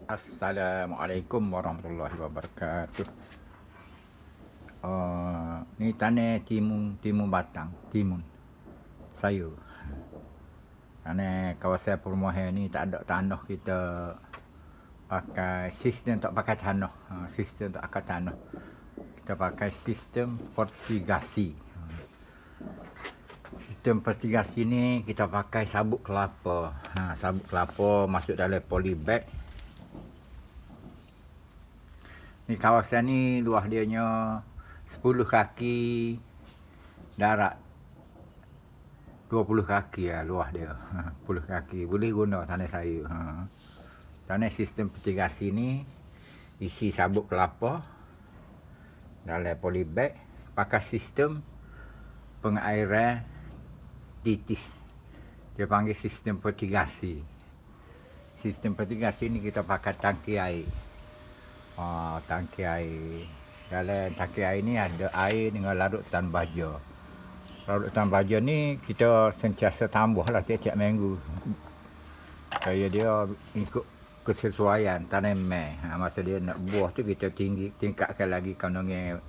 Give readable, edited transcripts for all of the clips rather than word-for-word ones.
Assalamualaikum warahmatullahi wabarakatuh. Ni tanah timun batang, timun sayur. Tanah kawasan perumahan ni tak ada tanah, kita pakai sistem tak pakai tanah. Sistem tak pakai tanah. Kita pakai sistem fertigasi. Sistem fertigasi ni kita pakai sabut kelapa. Sabut kelapa masuk dalam polybag. Ni kawasan ni luas dianya 10 kaki, darat 20 kaki lah luas dia. 10 kaki. Boleh guna tanah sayur. Tanah sistem fertigasi ni isi sabut kelapa dalam polybag, pakai sistem pengairan titis. Dia panggil sistem fertigasi. Sistem fertigasi ni kita pakai tangki air. Tangki air. Dalam tangki air ni ada air dengan larutan baja. Larutan baja ni kita sentiasa tambah lah tiap-tiap minggu. Supaya dia ikut kesesuaian tanaman. Masa dia nak buah tu kita tingkatkan lagi kandungan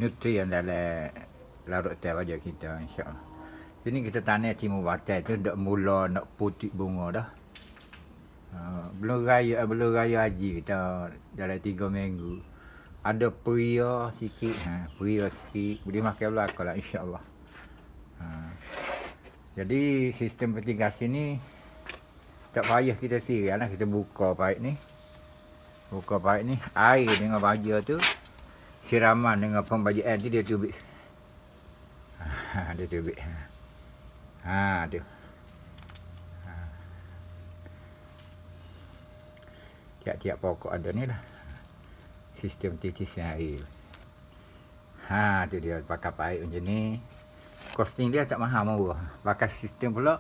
nutrien dalam larutan baja kita, insya-Allah. Sini kita tanam timun batang tu dak mula nak putih bunga dah. Belum raya haji kita dalam 3 minggu. Ada peria sikit, boleh makan belaka lah, insya-Allah. Jadi sistem fertigasi ni tak payah kita siram lah, kita buka paip ni. Buka paip ni, air dengan baja tu siraman dengan pembajaan tu dia tubik. Dia tubik. Tu. Tiap-tiap pokok ada ni lah. Sistem titisnya air. Tu dia pakai paip macam ni. Costing dia tak mahal murah. Pakai sistem pula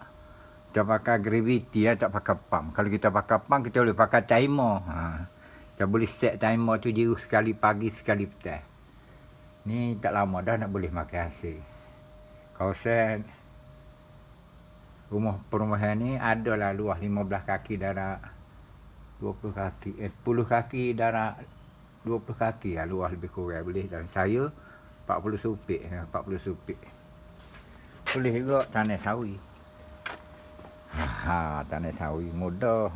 kita pakai gravity, tak pakai pump. Kalau kita pakai pump kita boleh pakai timer. Kita boleh set timer tu jiru sekali pagi sekali petang. Ni tak lama dah nak boleh makan hasil. Kawasan rumah perumahan ni adalah luas 15 kaki darat 20 kaki, 10 kaki darat 20 kaki lah, luas lebih kurang boleh. Dan saya 40 supik, 40 supik. Boleh juga tanah sawi. Tanah sawi mudah.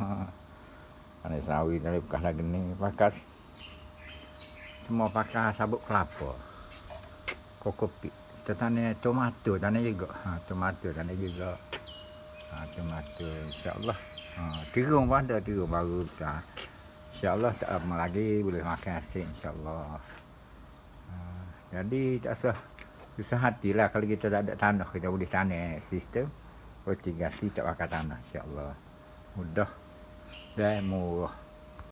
Tanah sawi dari bekas lagi ni pakai semua pakai sabut kelapa. Kokopit. Kita tanah tomato tanah juga. Tomato tanah juga. Tomato insya-Allah. Terung pun ada, terung baru besar. InsyaAllah tak lama lagi boleh makan hasil, insyaAllah. Jadi tak usah susah hatilah kalau kita tak ada tanah, kita boleh tanam sistem fertigasi tak pakai tanah, insyaAllah. Mudah dan murah.